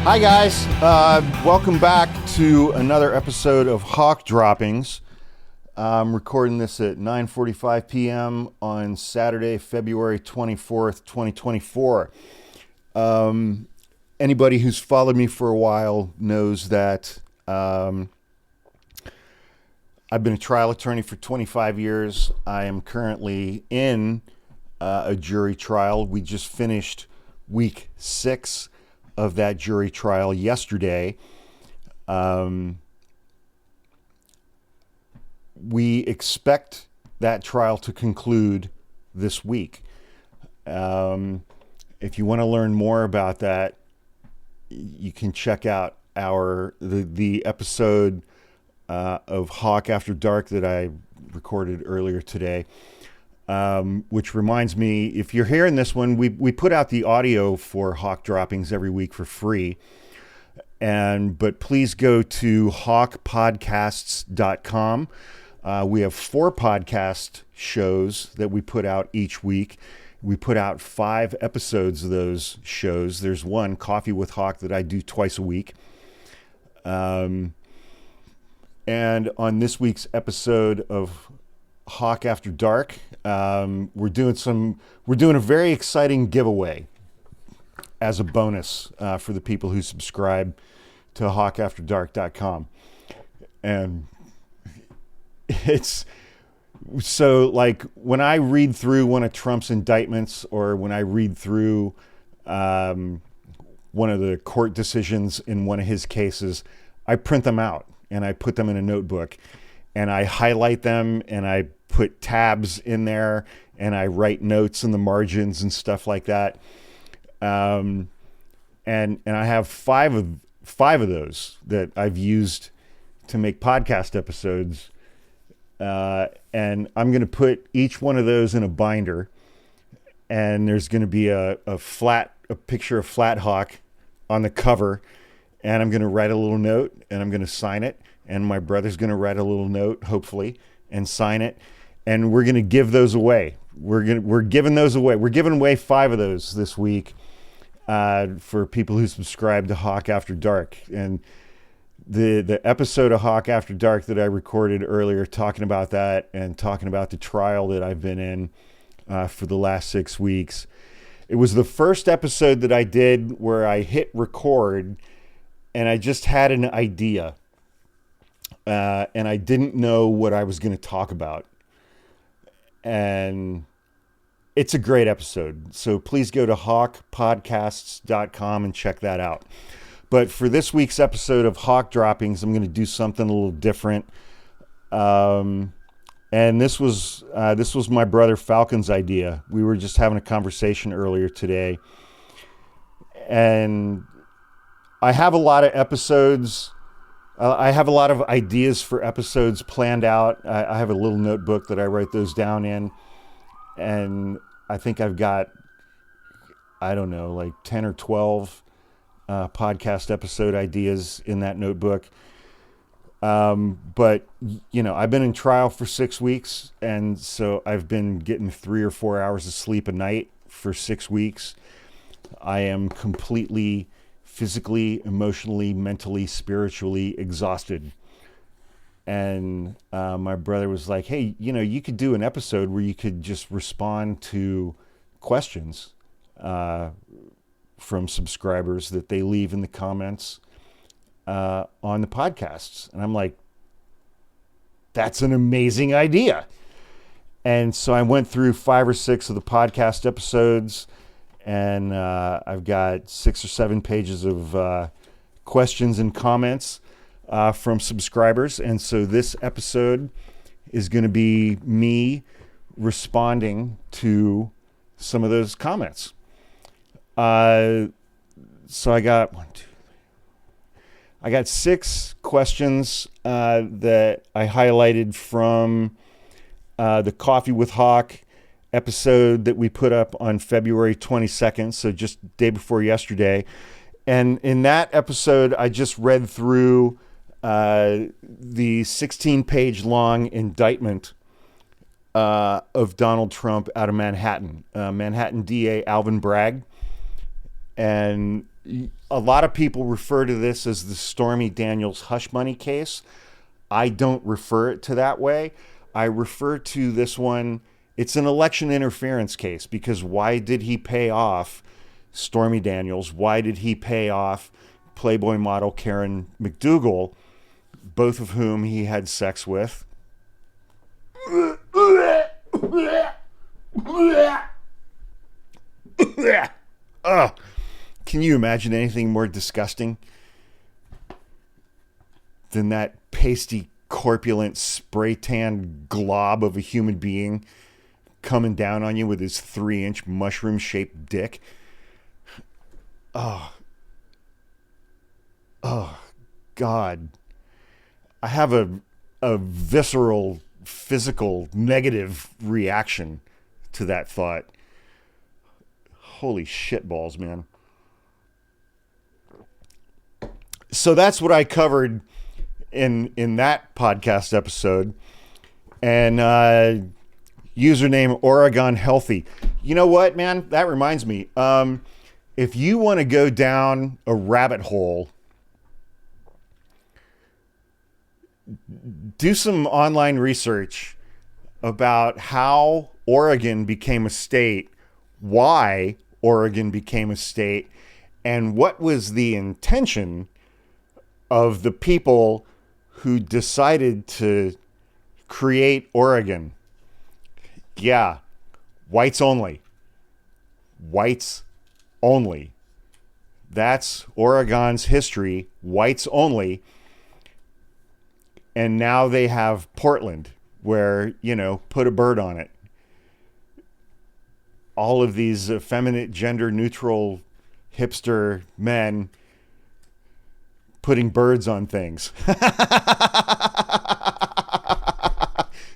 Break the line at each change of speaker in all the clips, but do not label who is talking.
Hi guys, welcome back to another episode of Hawk Droppings. I'm recording this at 9:45 p.m. on Saturday, February 24th, 2024. Anybody who's followed me for a while knows that I've been a trial attorney for 25 years. I am currently in a jury trial. We just finished week 6 of that jury trial yesterday. We expect that trial to conclude this week. If you want to learn more about that, you can check out the episode of Hawk After Dark that I recorded earlier today. Which reminds me, if you're hearing this one, we put out the audio for Hawk Droppings every week for free. But please go to hawkpodcasts.com. We have 4 podcast shows that we put out each week. We put out 5 episodes of those shows. There's one, Coffee with Hawk, that I do twice a week. And on this week's episode of Hawk After Dark, we're doing a very exciting giveaway as a bonus for the people who subscribe to hawkafterdark.com. And it's so, like, when I read through one of Trump's indictments, or when I read through one of the court decisions in one of his cases, I print them out and I put them in a notebook and I highlight them and I put tabs in there and I write notes in the margins and stuff like that. And I have five of those that I've used to make podcast episodes. And I'm going to put each one of those in a binder, and there's going to be a picture of Flat Hawk on the cover, and I'm going to write a little note and I'm going to sign it. And my brother's going to write a little note, hopefully, and sign it. And we're going to give those away. We're giving those away. We're giving away 5 of those this week for people who subscribe to Hawk After Dark. And the episode of Hawk After Dark that I recorded earlier, talking about that and talking about the trial that I've been in for the last 6 weeks. It was the first episode that I did where I hit record and I just had an idea. And I didn't know what I was going to talk about. And it's a great episode. So please go to hawkpodcasts.com and check that out. But for this week's episode of Hawk Droppings, I'm going to do something a little different. And this was my brother Falcon's idea. We were just having a conversation earlier today. And I have a lot of episodes. I have a lot of ideas for episodes planned out. I have a little notebook that I write those down in. And I think I've got, I don't know, like 10 or 12 podcast episode ideas in that notebook. But, you know, I've been in trial for 6 weeks. And so I've been getting 3 or 4 hours of sleep a night for 6 weeks. I am completely physically, emotionally, mentally, spiritually exhausted. And my brother was like, hey, you know, you could do an episode where you could just respond to questions from subscribers that they leave in the comments on the podcasts. And I'm like, that's an amazing idea. And so I went through 5 or 6 of the podcast episodes, and I've got 6 or 7 pages of questions and comments from subscribers. And so this episode is going to be me responding to some of those comments. So I got 6 questions that I highlighted from the Coffee with Hawk episode that we put up on February 22nd, so just day before yesterday. And in that episode, I just read through the 16-page long indictment of Donald Trump out of Manhattan, Manhattan DA Alvin Bragg. And a lot of people refer to this as the Stormy Daniels hush money case. I don't refer it to that way. I refer to this one, it's an election interference case, because why did he pay off Stormy Daniels? Why did he pay off Playboy model Karen McDougal, both of whom he had sex with? Can you imagine anything more disgusting than that pasty, corpulent, spray tan glob of a human being coming down on you with his 3-inch mushroom-shaped dick? Oh, God. I have a visceral, physical, negative reaction to that thought. Holy shit balls, man. So that's what I covered in that podcast episode. And username Oregon Healthy. You know what, man? That reminds me. If you want to go down a rabbit hole, do some online research about how Oregon became a state, why Oregon became a state, and what was the intention of the people who decided to create Oregon. Yeah, whites only. Whites only. That's Oregon's history, whites only. And now they have Portland, where, you know, put a bird on it. All of these effeminate, gender-neutral, hipster men putting birds on things.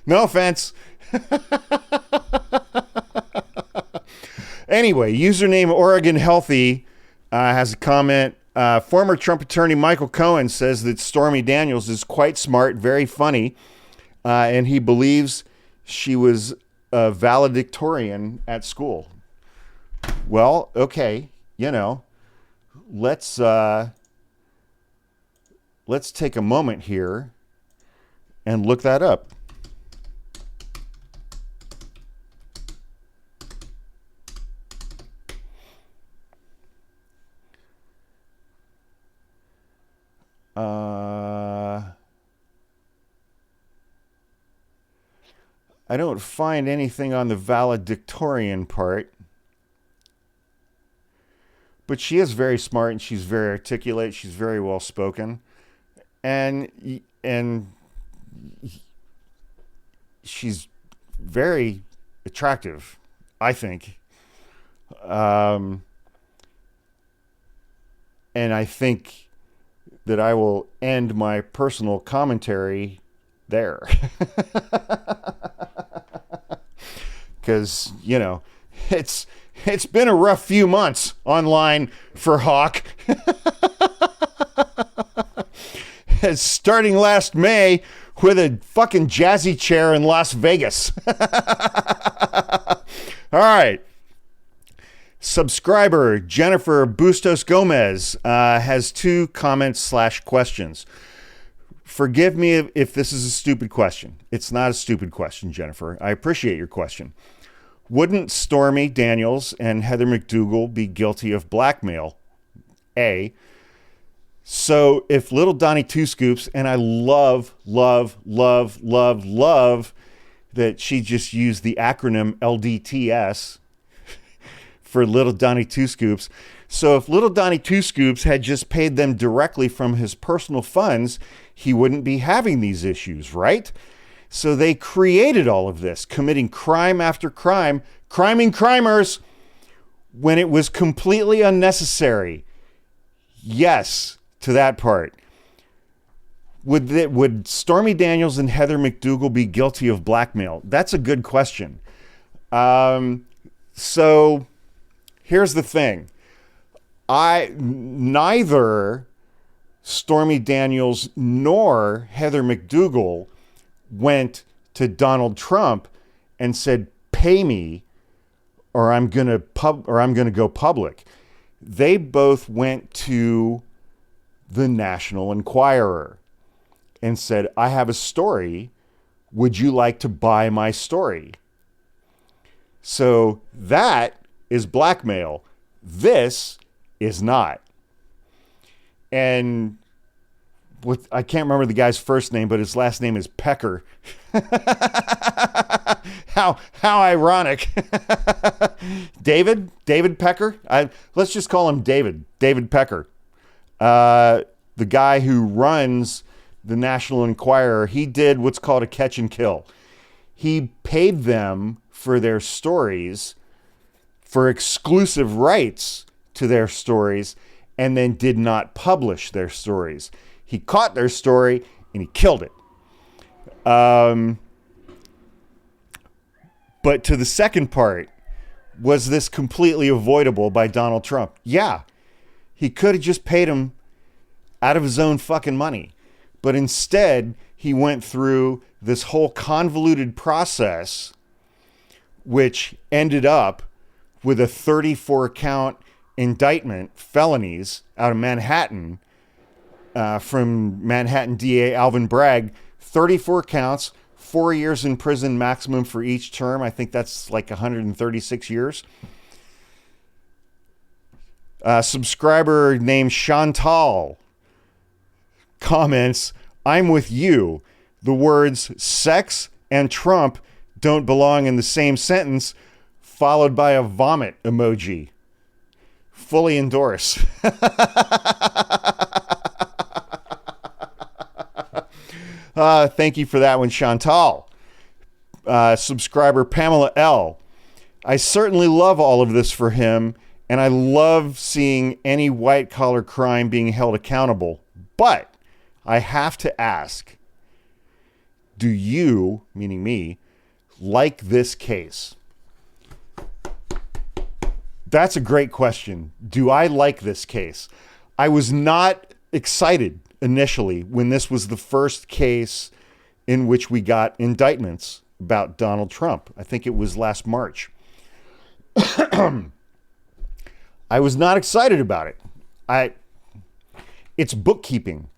No offense. Anyway, username Oregon Healthy has a comment. Former Trump attorney Michael Cohen says that Stormy Daniels is quite smart, very funny, and he believes she was a valedictorian at school. Well, okay, you know, let's take a moment here and look that up. I don't find anything on the valedictorian part. But she is very smart and she's very articulate. She's very well spoken. And she's very attractive, I think. And I think that I will end my personal commentary there. Because, you know, it's been a rough few months online for Hawk. Starting last May with a fucking jazzy chair in Las Vegas. All right. Subscriber Jennifer Bustos Gomez has 2 comments / questions. Forgive me if this is a stupid question. It's not a stupid question, Jennifer. I appreciate your question. Wouldn't Stormy Daniels and Heather McDougal be guilty of blackmail? A. So if little Donnie Two Scoops, and I love that she just used the acronym LDTS for little Donnie Two Scoops. So if little Donnie Two Scoops had just paid them directly from his personal funds, he wouldn't be having these issues, right? So they created all of this, committing crime after crime, criming crimers, when it was completely unnecessary. Yes, to that part. Would Stormy Daniels and Heather McDougal be guilty of blackmail? That's a good question. So here's the thing. Neither Stormy Daniels nor Heather McDougal went to Donald Trump and said, "Pay me, or I'm gonna go public." They both went to the National Enquirer and said, I have a story. Would you like to buy my story? So that is blackmail. This is not. And I can't remember the guy's first name, but his last name is Pecker. How ironic. David Pecker. Let's just call him David Pecker. The guy who runs the National Enquirer, he did what's called a catch and kill. He paid them for their stories, for exclusive rights to their stories, and then did not publish their stories. He caught their story and he killed it. But to the second part, was this completely avoidable by Donald Trump? Yeah. He could have just paid him out of his own fucking money. But instead, he went through this whole convoluted process, which ended up with a 34 count indictment, felonies out of Manhattan, from Manhattan DA Alvin Bragg, 34 counts, 4 years in prison maximum for each term. I think that's like 136 years. Subscriber named Chantal comments, I'm with you. The words sex and Trump don't belong in the same sentence, followed by a vomit emoji. Fully endorse. Thank you for that one, Chantal. Subscriber Pamela L. I certainly love all of this for him, and I love seeing any white-collar crime being held accountable. But I have to ask, do you, meaning me, like this case? That's a great question. Do I like this case? I was not excited initially when this was the first case in which we got indictments about Donald Trump. I think it was last March. I was not excited about it. It's bookkeeping.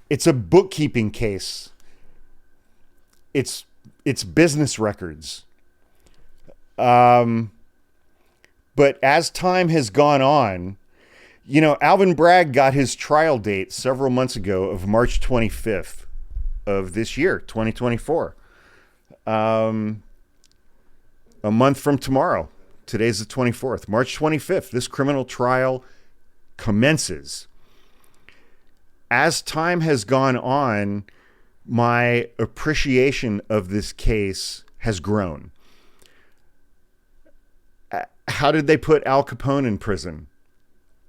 It's a bookkeeping case. It's business records. But as time has gone on, you know, Alvin Bragg got his trial date several months ago of March 25th of this year, 2024. A month from tomorrow. Today's the 24th. March 25th, this criminal trial commences. As time has gone on, my appreciation of this case has grown. How did they put Al Capone in prison?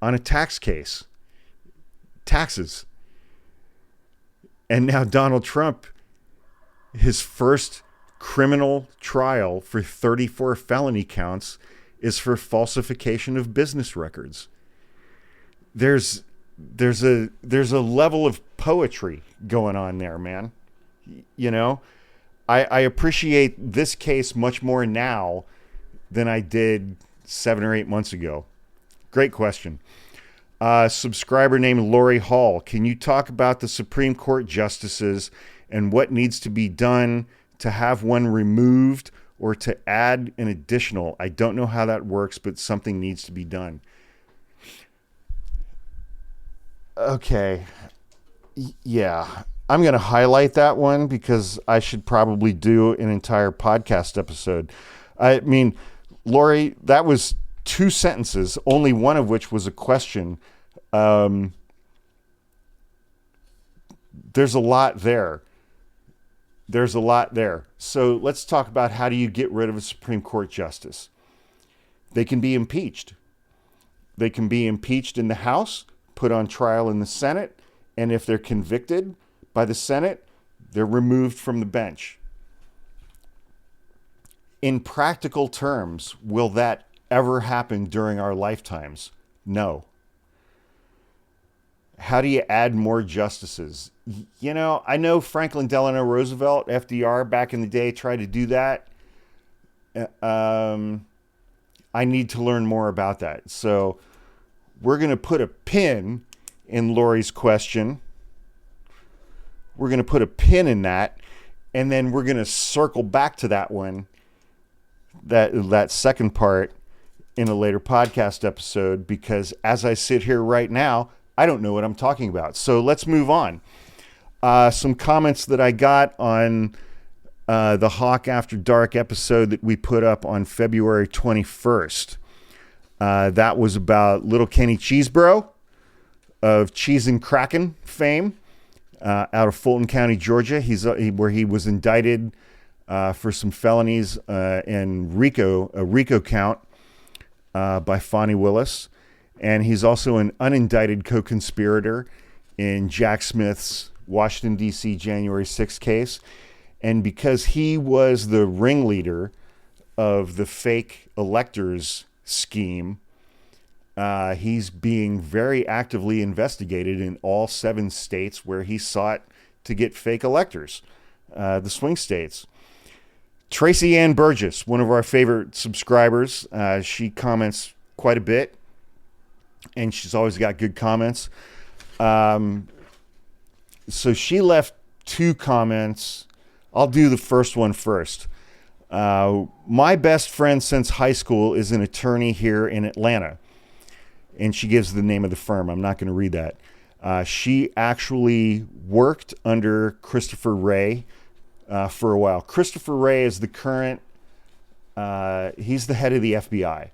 On a tax case. Taxes. And now Donald Trump, his first criminal trial for 34 felony counts is for falsification of business records. There's a level of poetry going on there, man. You know, I appreciate this case much more now than I did 7 or 8 months ago. Great question. Subscriber named Lori Hall. Can you talk about the Supreme Court justices and what needs to be done to have one removed or to add an additional? I don't know how that works, but something needs to be done. Okay. Yeah. I'm going to highlight that one because I should probably do an entire podcast episode. I mean, Lori, that was 2 sentences, only one of which was a question. There's a lot there. So let's talk about how do you get rid of a Supreme Court justice? They can be impeached. They can be impeached in the House, put on trial in the Senate, and if they're convicted by the Senate, they're removed from the bench. In practical terms, will that ever happen during our lifetimes? No. How do you add more justices? You know, I know Franklin Delano Roosevelt, FDR, back in the day tried to do that. I need to learn more about that. So we're going to put a pin in Lori's question. We're going to put a pin in that, and then we're going to circle back to that one, that second part, in a later podcast episode, because as I sit here right now, I don't know what I'm talking about. So let's move on. Some comments that I got on the Hawk After Dark episode that we put up on February 21st. That was about Little Kenny Cheesebro of Cheese and Kraken fame, out of Fulton County, Georgia. Where he was indicted for some felonies and a RICO count by Fonnie Willis. And he's also an unindicted co-conspirator in Jack Smith's Washington, D.C. January 6th case. And because he was the ringleader of the fake electors scheme, he's being very actively investigated in all 7 states where he sought to get fake electors, the swing states. Tracy Ann Burgess, one of our favorite subscribers, she comments quite a bit, and she's always got good comments. So she left 2 comments. I'll do the first one first. My best friend since high school is an attorney here in Atlanta. And she gives the name of the firm. I'm not going to read that. She actually worked under Christopher Wray for a while. Christopher Wray is the current, he's the head of the FBI.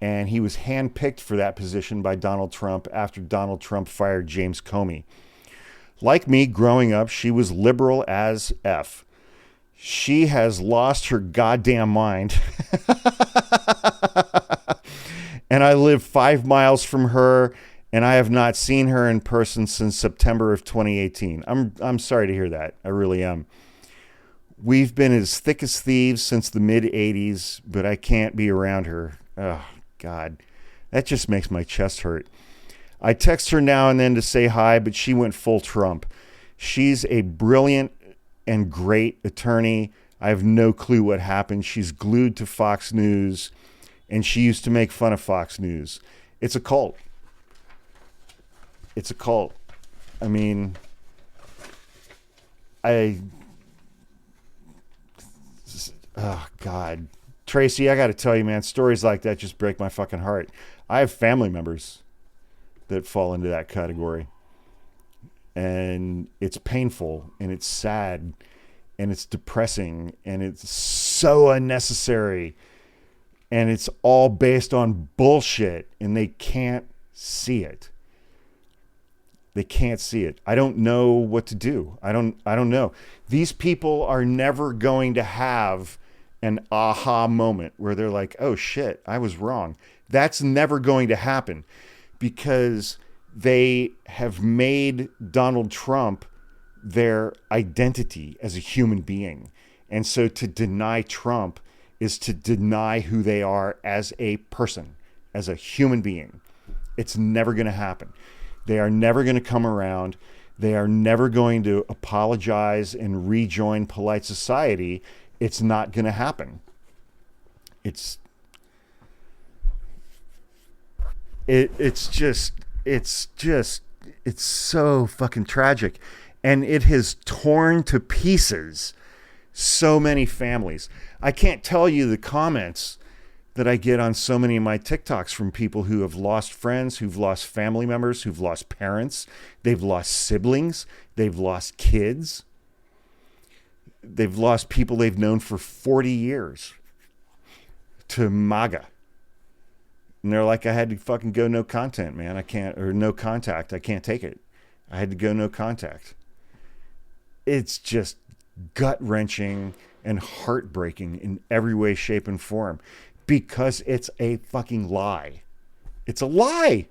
And he was handpicked for that position by Donald Trump after Donald Trump fired James Comey. Like me, growing up, she was liberal as F. She has lost her goddamn mind. And I live 5 miles from her, and I have not seen her in person since September of 2018. I'm sorry to hear that. I really am. We've been as thick as thieves since the mid-'80s, but I can't be around her. Oh, God. That just makes my chest hurt. I text her now and then to say hi, but she went full Trump. She's a brilliant and great attorney. I have no clue what happened. She's glued to Fox News, and she used to make fun of Fox News. It's a cult. It's a cult. I mean, oh, God. Tracy, I got to tell you, man, stories like that just break my fucking heart. I have family members that fall into that category. And it's painful, and it's sad, and it's depressing, and it's so unnecessary. And it's all based on bullshit, and they can't see it. They can't see it. I don't know what to do. I don't know. These people are never going to have an aha moment where they're like, oh shit, I was wrong. That's never going to happen, because they have made Donald Trump their identity as a human being. And so to deny Trump is to deny who they are as a person, as a human being. It's never going to happen. They are never going to come around. They are never going to apologize and rejoin polite society. It's not going to happen. It's so fucking tragic. And it has torn to pieces so many families. I can't tell you the comments that I get on so many of my TikToks from people who have lost friends, who've lost family members, who've lost parents, they've lost siblings, they've lost kids, they've lost people they've known for 40 years to MAGA. And they're like, I had to fucking go no content, man. I can't, or no contact. I can't take it. I had to go no contact. It's just gut-wrenching and heartbreaking in every way, shape, and form, because it's a fucking lie. It's a lie.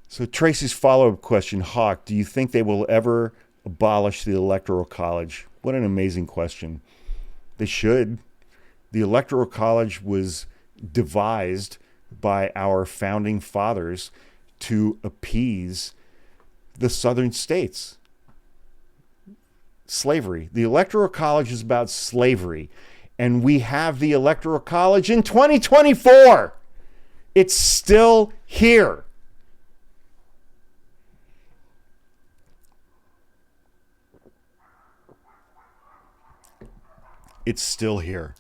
So Tracy's follow-up question, Hawk, do you think they will ever abolish the Electoral College? What an amazing question. They should. The Electoral College was devised by our founding fathers to appease the southern states. Slavery. The Electoral College is about slavery. And we have the Electoral College in 2024. It's still here. It's still here.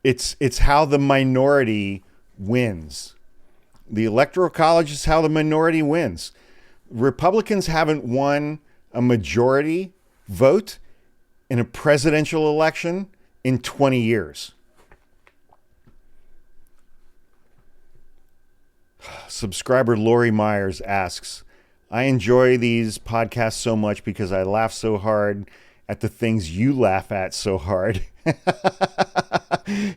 It's how the minority wins. The Electoral College is how the minority wins. Republicans haven't won a majority vote in a presidential election in 20 years. Subscriber Lori Myers asks, I enjoy these podcasts so much because I laugh so hard at the things you laugh at so hard.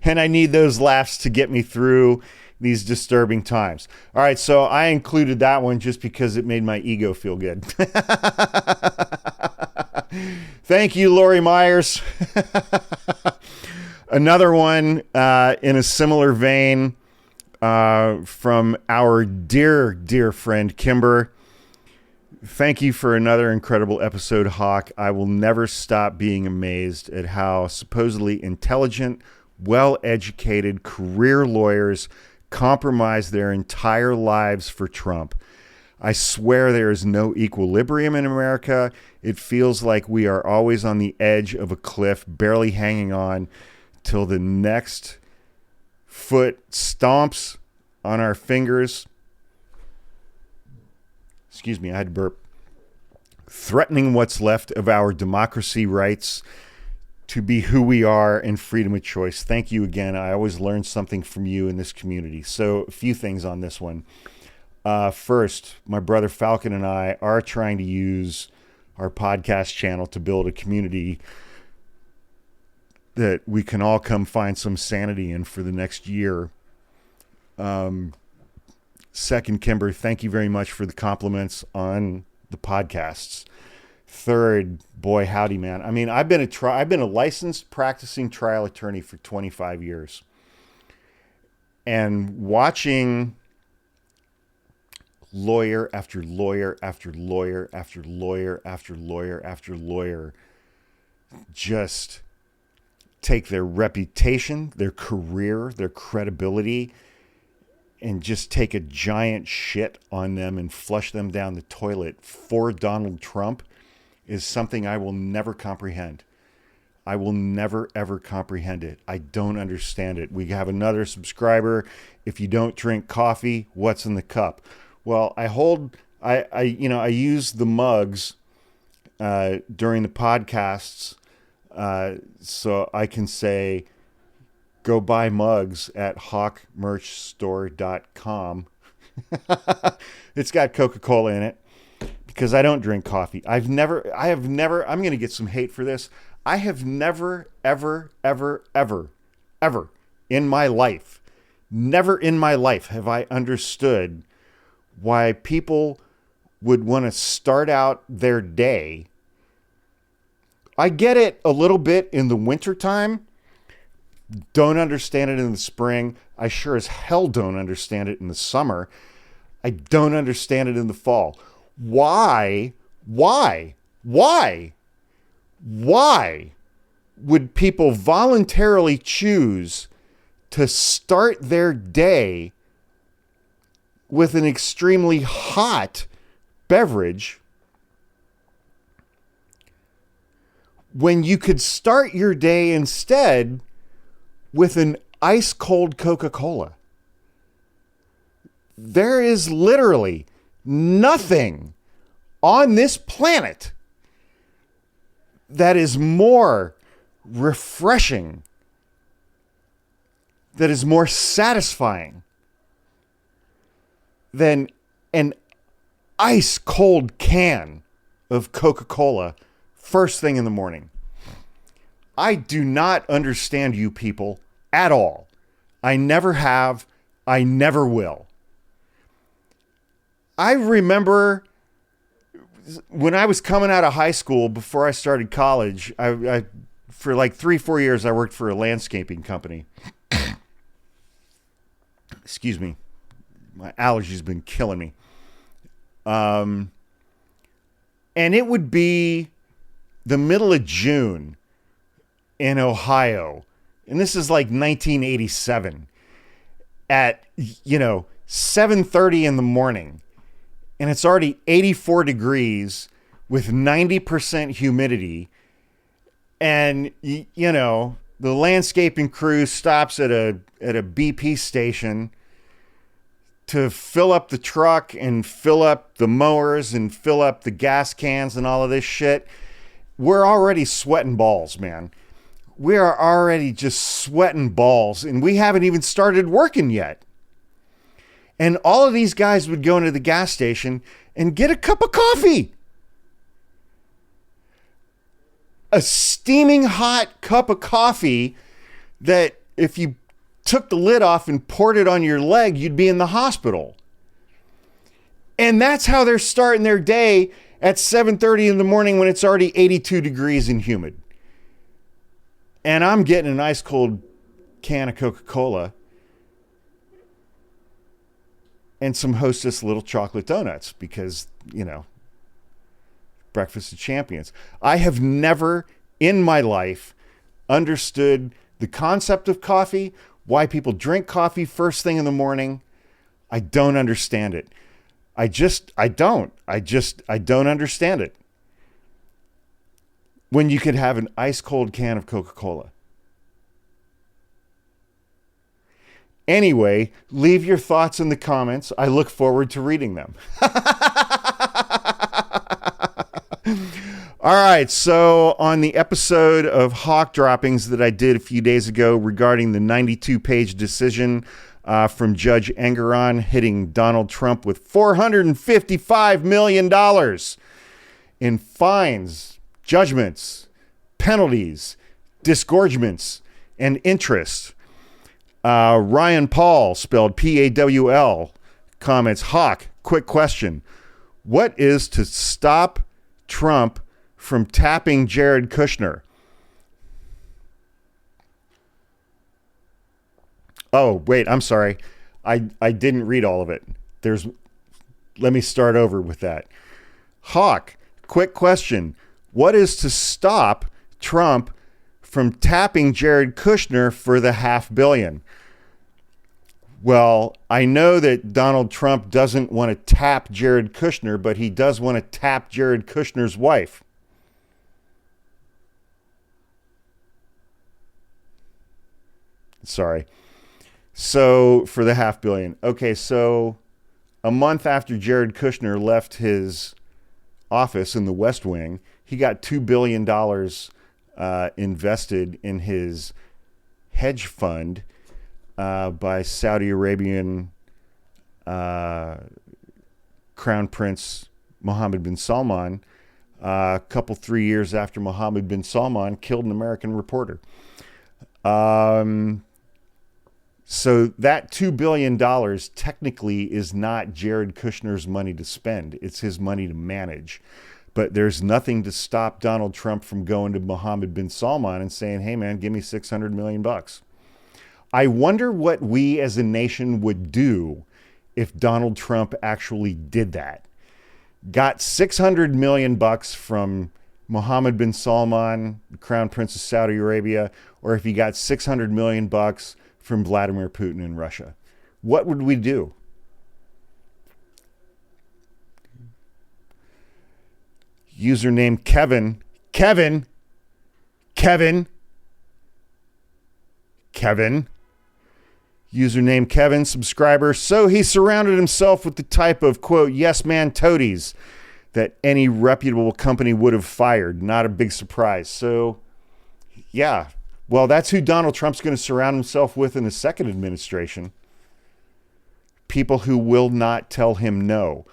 And I need those laughs to get me through these disturbing times. All right, so I included that one just because it made my ego feel good. Thank you, Lori Myers. Another one in a similar vein from our dear, dear friend, Kimber. Thank you for another incredible episode, Hawk. I will never stop being amazed at how supposedly intelligent, well-educated career lawyers compromise their entire lives for Trump. I swear there is no equilibrium in America. It feels like we are always on the edge of a cliff, barely hanging on till the next foot stomps on our fingers. Excuse me, I had to burp. Threatening what's left of our democracy rights to be who we are and freedom of choice. Thank you again. I always learn something from you in this community. So a few things on this one. First, my brother Falcon and I are trying to use our podcast channel to build a community that we can all come find some sanity in for the next year. Second, Kimber, thank you very much for the compliments on the podcasts. Third, boy, howdy, man. I mean, I've been a licensed practicing trial attorney for 25 years. And watching lawyer after lawyer after lawyer after lawyer after lawyer after lawyer just take their reputation, their career, their credibility, and just take a giant shit on them and flush them down the toilet for Donald Trump is something I will never comprehend. I will never, ever comprehend it. I don't understand it. We have another subscriber. If you don't drink coffee, what's in the cup? Well, I use the mugs during the podcasts so I can say, go buy mugs at hawkmerchstore.com. It's got Coca-Cola in it because I don't drink coffee. I'm going to get some hate for this. I have never, ever, ever, ever, ever in my life, never in my life have I understood why people would want to start out their day. I get it a little bit in the wintertime. Don't understand it in the spring. I sure as hell don't understand it in the summer. I don't understand it in the fall. Why would people voluntarily choose to start their day with an extremely hot beverage when you could start your day instead with an ice cold Coca-Cola? There is literally nothing on this planet that is more refreshing, that is more satisfying than an ice cold can of Coca-Cola first thing in the morning. I do not understand you people at all. I never have. I never will. I remember when I was coming out of high school, before I started college, I for like 3-4 years, I worked for a landscaping company. Excuse me. My allergies been killing me. And it would be the middle of June in Ohio. And this is like 1987. at 7:30 in the morning, and it's already 84 degrees with 90% humidity, and the landscaping crew stops at a BP station to fill up the truck and fill up the mowers and fill up the gas cans and all of this shit. We're already sweating balls, man. We are already just sweating balls, and we haven't even started working yet. And all of these guys would go into the gas station and get a cup of coffee. A steaming hot cup of coffee that if you took the lid off and poured it on your leg, you'd be in the hospital. And that's how they're starting their day at 7:30 in the morning when it's already 82 degrees and humid. And I'm getting an ice cold can of Coca-Cola and some Hostess little chocolate donuts because, breakfast of champions. I have never in my life understood the concept of coffee, why people drink coffee first thing in the morning. I don't understand it. I don't understand it. When you could have an ice cold can of Coca-Cola. Anyway, leave your thoughts in the comments. I look forward to reading them. All right, so on the episode of Hawk Droppings that I did a few days ago regarding the 92-page decision from Judge Engeron hitting Donald Trump with $455 million in fines, judgments, penalties, disgorgements, and interest. Ryan Paul, spelled Pawl, comments, Hawk, quick question. What is to stop Trump from tapping Jared Kushner? Oh, wait, I'm sorry. I didn't read all of it. Let me start over with that. Hawk, quick question. What is to stop Trump from tapping Jared Kushner for the $500 million? Well, I know that Donald Trump doesn't want to tap Jared Kushner, but he does want to tap Jared Kushner's wife. Sorry. So for the $500 million. Okay, so a month after Jared Kushner left his office in the West Wing, he got $2 billion invested in his hedge fund by Saudi Arabian Crown Prince Mohammed bin Salman a couple, 3 years after Mohammed bin Salman killed an American reporter. So that $2 billion technically is not Jared Kushner's money to spend. It's his money to manage. But there's nothing to stop Donald Trump from going to Mohammed bin Salman and saying, hey, man, give me $600 million. I wonder what we as a nation would do if Donald Trump actually did that. Got $600 million from Mohammed bin Salman, the Crown Prince of Saudi Arabia, or if he got $600 million from Vladimir Putin in Russia. What would we do? Username Kevin. Username Kevin, subscriber. So he surrounded himself with the type of, quote, yes man toadies that any reputable company would have fired. Not a big surprise. So, yeah. Well, that's who Donald Trump's going to surround himself with in the second administration. People who will not tell him no.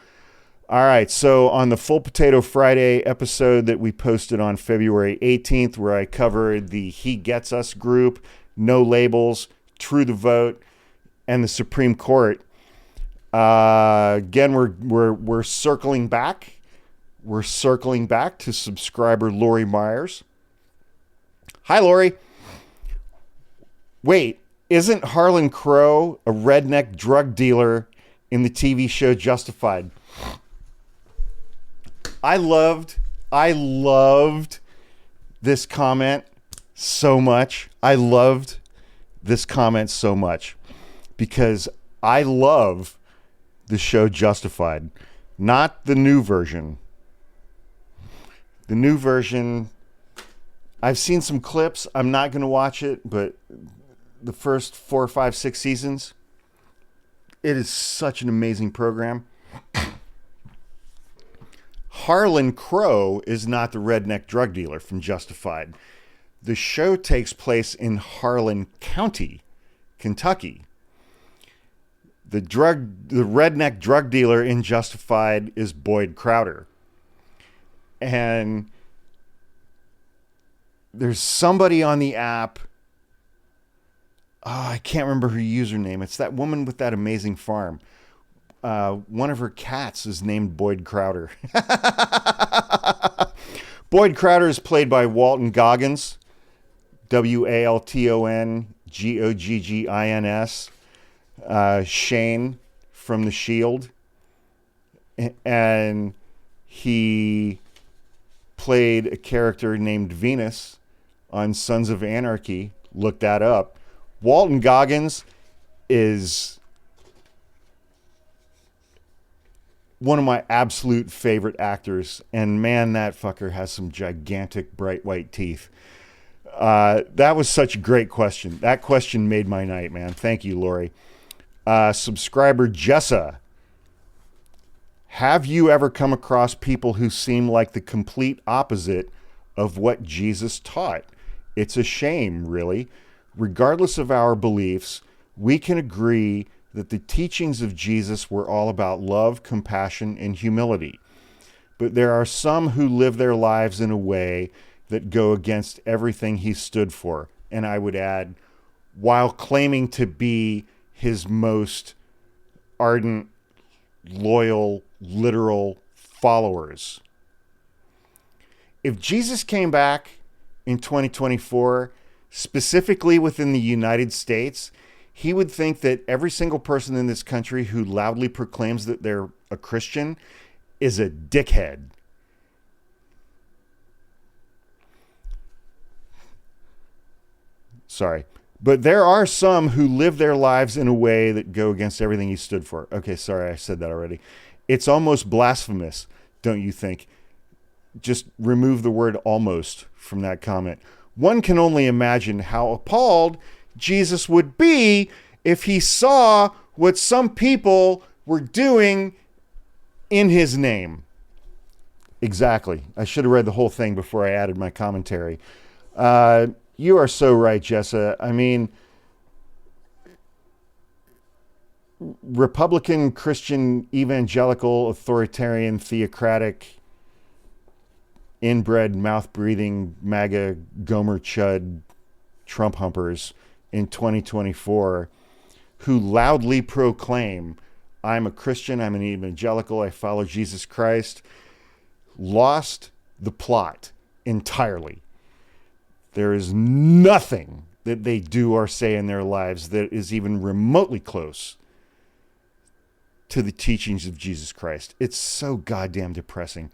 All right, so on the Full Potato Friday episode that we posted on February 18th, where I covered the He Gets Us group, No Labels, True the Vote, and the Supreme Court, again, we're circling back. We're circling back to subscriber Lori Myers. Hi, Lori. Wait, isn't Harlan Crow a redneck drug dealer in the TV show Justified? I loved this comment so much. I loved this comment so much because I love the show Justified, not the new version. The new version, I've seen some clips. I'm not going to watch it, but the first 4, 5, 6 seasons, it is such an amazing program. Harlan Crow is not the redneck drug dealer from Justified. The show takes place in Harlan County, Kentucky. The redneck drug dealer in Justified is Boyd Crowder. And there's somebody on the app. I can't remember her username. It's that woman with that amazing farm. One of her cats is named Boyd Crowder. Boyd Crowder is played by Walton Goggins. WaltonGoggins. Shane from The Shield. And he played a character named Venus on Sons of Anarchy. Look that up. Walton Goggins is one of my absolute favorite actors, and man, that fucker has some gigantic bright white teeth. That was such a great question. That question made my night, man. Thank you, Lori. Subscriber Jessa. Have you ever come across people who seem like the complete opposite of what Jesus taught? It's a shame, really. Regardless of our beliefs, we can agree that the teachings of Jesus were all about love, compassion, and humility. But there are some who live their lives in a way that go against everything he stood for. And I would add, while claiming to be his most ardent, loyal, literal followers. If Jesus came back in 2024, specifically within the United States, he would think that every single person in this country who loudly proclaims that they're a Christian is a dickhead. Sorry. But there are some who live their lives in a way that go against everything he stood for. Okay, sorry, I said that already. It's almost blasphemous, don't you think? Just remove the word almost from that comment. One can only imagine how appalled Jesus would be if he saw what some people were doing in his name. Exactly. I should have read the whole thing before I added my commentary. You are so right, Jessa. I mean, Republican, Christian, evangelical, authoritarian, theocratic, inbred, mouth-breathing, MAGA, Gomer Chud, Trump humpers in 2024 who loudly proclaim, I'm a Christian, I'm an evangelical, I follow Jesus Christ, lost the plot entirely. There is nothing that they do or say in their lives that is even remotely close to the teachings of Jesus Christ. It's so goddamn depressing.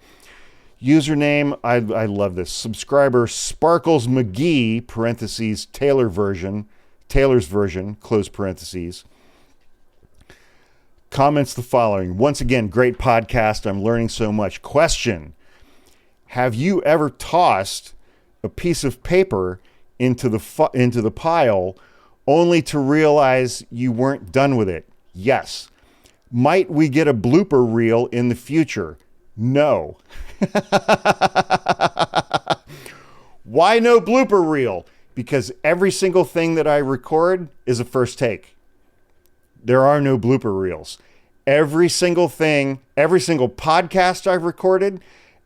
Username, I love this. Subscriber Sparkles McGee, parentheses, Taylor's version, close parentheses. Comments the following. Once again, great podcast. I'm learning so much. Question. Have you ever tossed a piece of paper into the pile only to realize you weren't done with it? Yes. Might we get a blooper reel in the future? No. Why no blooper reel? Because every single thing that I record is a first take. There are no blooper reels. Every single thing, every single podcast I've recorded,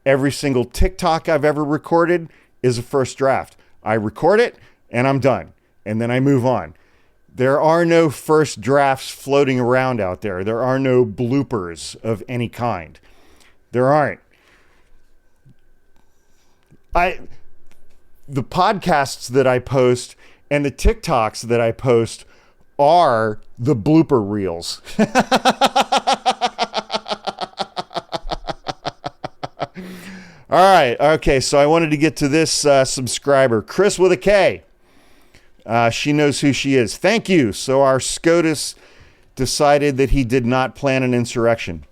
every single TikTok I've ever recorded is a first draft. I record it and I'm done. And then I move on. There are no first drafts floating around out there. There are no bloopers of any kind. There aren't. The podcasts that I post and the TikToks that I post are the blooper reels. All right. Okay. So I wanted to get to this subscriber, Chris with a K. She knows who she is. Thank you. So our SCOTUS decided that he did not plan an insurrection?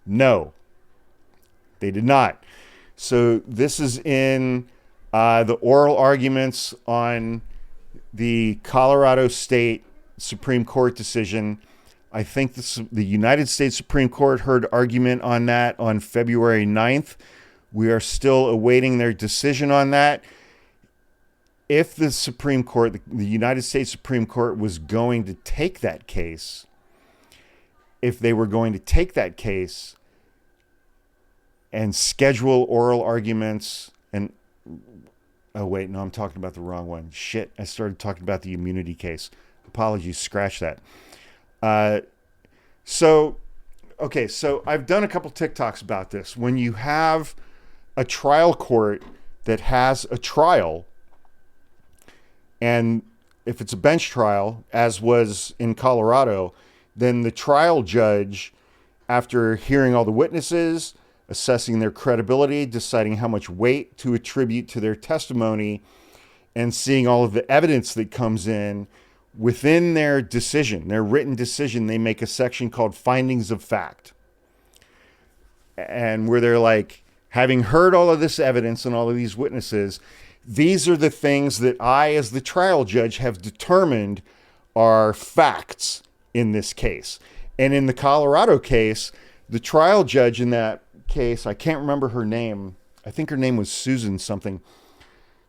No, they did not. So this is in the oral arguments on the Colorado State Supreme Court decision. I think the United States Supreme Court heard argument on that on February 9th. We are still awaiting their decision on that. If the Supreme Court, the United States Supreme Court, was going to take that case, if they were going to take that case and schedule oral arguments and, oh wait, no, I'm talking about the wrong one. Shit, I started talking about the immunity case. Apologies, scratch that. So I've done a couple TikToks about this. When you have a trial court that has a trial, and if it's a bench trial, as was in Colorado, then the trial judge, after hearing all the witnesses, assessing their credibility, deciding how much weight to attribute to their testimony, and seeing all of the evidence that comes in, within their decision, their written decision, they make a section called findings of fact. And where they're like, having heard all of this evidence and all of these witnesses, these are the things that I, as the trial judge, have determined are facts in this case. And in the Colorado case, the trial judge in that case, I can't remember her name. I think her name was Susan something.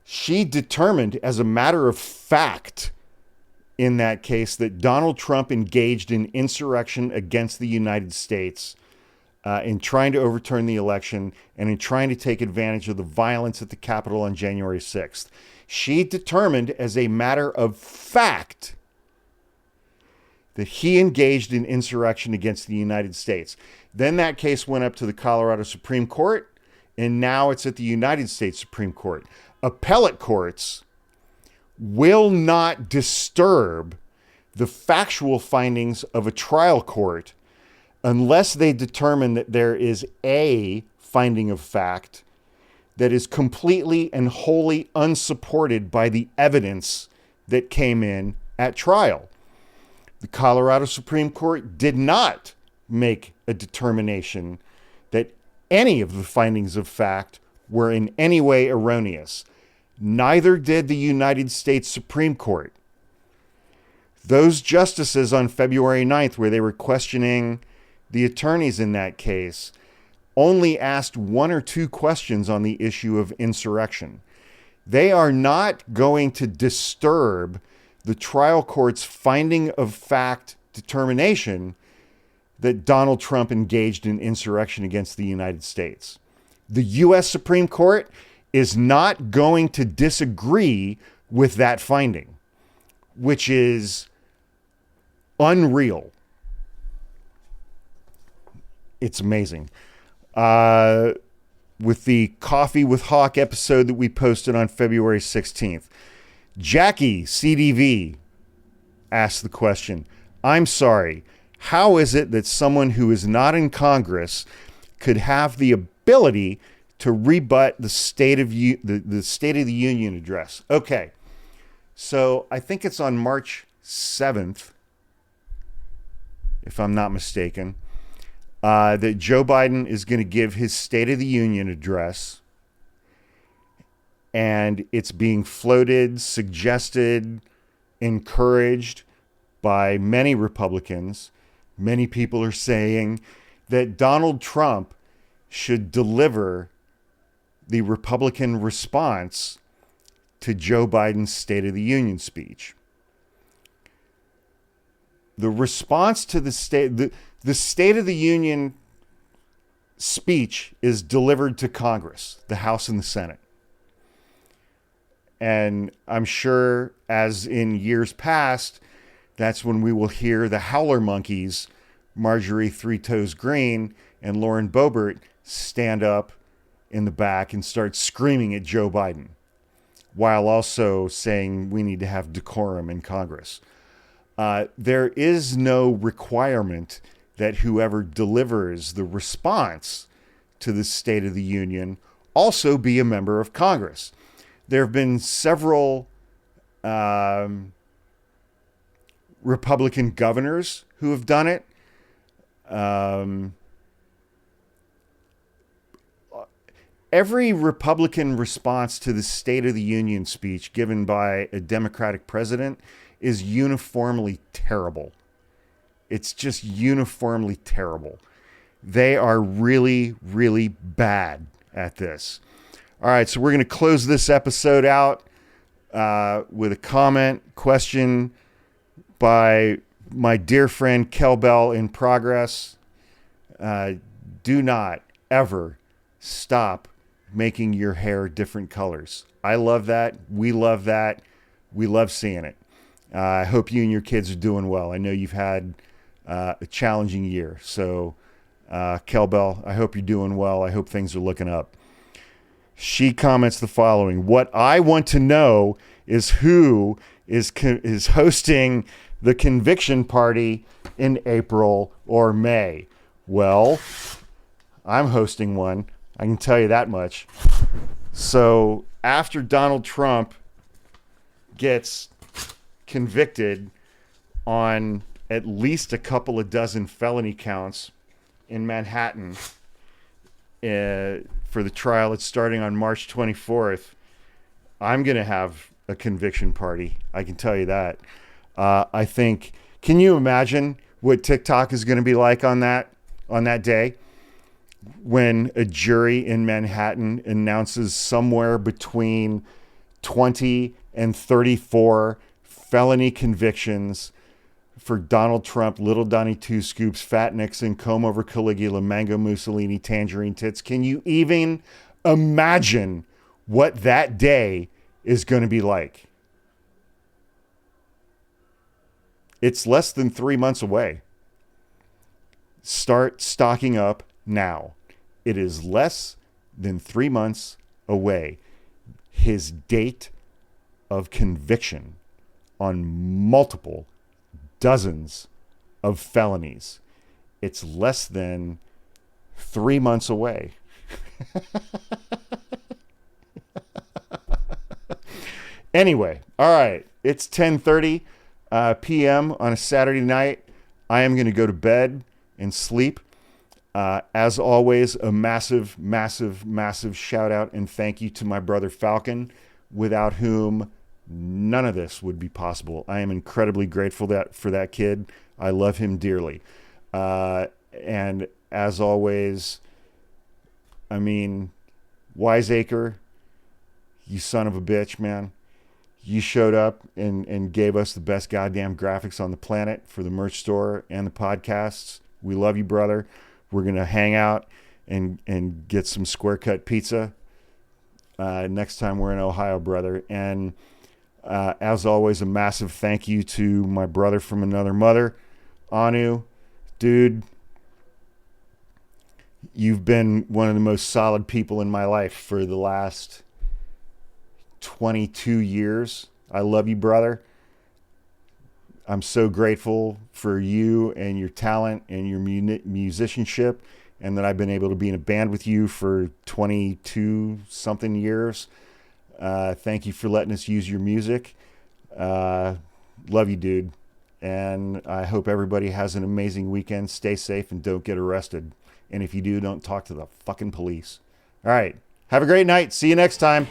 She determined as a matter of fact in that case that Donald Trump engaged in insurrection against the United States in trying to overturn the election and in trying to take advantage of the violence at the Capitol on January 6th. She determined as a matter of fact that he engaged in insurrection against the United States. Then that case went up to the Colorado Supreme Court, and now it's at the United States Supreme Court. Appellate courts will not disturb the factual findings of a trial court unless they determine that there is a finding of fact that is completely and wholly unsupported by the evidence that came in at trial. The Colorado Supreme Court did not make a determination that any of the findings of fact were in any way erroneous. Neither did the United States Supreme Court. Those justices on February 9th, where they were questioning the attorneys in that case, only asked one or two questions on the issue of insurrection. They are not going to disturb the trial court's finding of fact determination that Donald Trump engaged in insurrection against the United States. The U.S. Supreme Court is not going to disagree with that finding, which is unreal. It's amazing. With the Coffee with Hawk episode that we posted on February 16th, Jackie CDV asked the question, I'm sorry, how is it that someone who is not in Congress could have the ability to rebut the State of the Union address? Okay, so I think it's on March 7th, if I'm not mistaken, that Joe Biden is going to give his State of the Union address, and it's being floated, suggested, encouraged by many Republicans. Many people are saying that Donald Trump should deliver the Republican response to Joe Biden's State of the Union speech. The response to the State of the Union speech is delivered to Congress, the House and the Senate. And I'm sure, as in years past, that's when we will hear the howler monkeys, Marjorie Three Toes Green and Lauren Boebert, stand up in the back and start screaming at Joe Biden, while also saying we need to have decorum in Congress. There is no requirement that whoever delivers the response to the State of the Union also be a member of Congress. There have been several Republican governors who have done it. Every Republican response to the State of the Union speech given by a Democratic president is uniformly terrible. It's just uniformly terrible. They are really, really bad at this. All right, so we're going to close this episode out with a comment, question by my dear friend Kel Bell in progress. Do not ever stop making your hair different colors. I love that. We love that. We love seeing it. I hope you and your kids are doing well. I know you've had a challenging year. So, Kel Bell, I hope you're doing well. I hope things are looking up. She comments the following: what I want to know is who is hosting the conviction party in April or May. Well, I'm hosting one. I can tell you that much. So after Donald Trump gets convicted on at least a couple of dozen felony counts in Manhattan for the trial, it's starting on March 24th. I'm going to have a conviction party. I can tell you that. I think, can you imagine what TikTok is going to be like on that day? When a jury in Manhattan announces somewhere between 20 and 34 felony convictions for Donald Trump, Little Donnie Two Scoops, Fat Nixon, Comb Over Caligula, Mango Mussolini, Tangerine Tits. Can you even imagine what that day is going to be like? It's less than 3 months away. Start stocking up now. It is less than 3 months away. His date of conviction on multiple dozens of felonies. It's less than 3 months away. Anyway, all right. It's 10:30 p.m. on a Saturday night. I am going to go to bed and sleep. As always, a massive, massive, massive shout out and thank you to my brother Falcon, without whom none of this would be possible. I am incredibly grateful for that kid. I love him dearly. And as always, I mean, Wiseacre, you son of a bitch, man. You showed up and gave us the best goddamn graphics on the planet for the merch store and the podcasts. We love you, brother. We're going to hang out and get some square cut pizza next time we're in Ohio, brother. And as always, a massive thank you to my brother from another mother, Anu. Dude, you've been one of the most solid people in my life for the last 22 years. I love you, brother. I'm so grateful for you and your talent and your musicianship, and that I've been able to be in a band with you for 22 something years. Thank you for letting us use your music. Love you, dude. And I hope everybody has an amazing weekend. Stay safe and don't get arrested. And if you do, don't talk to the fucking police. All right. Have a great night. See you next time.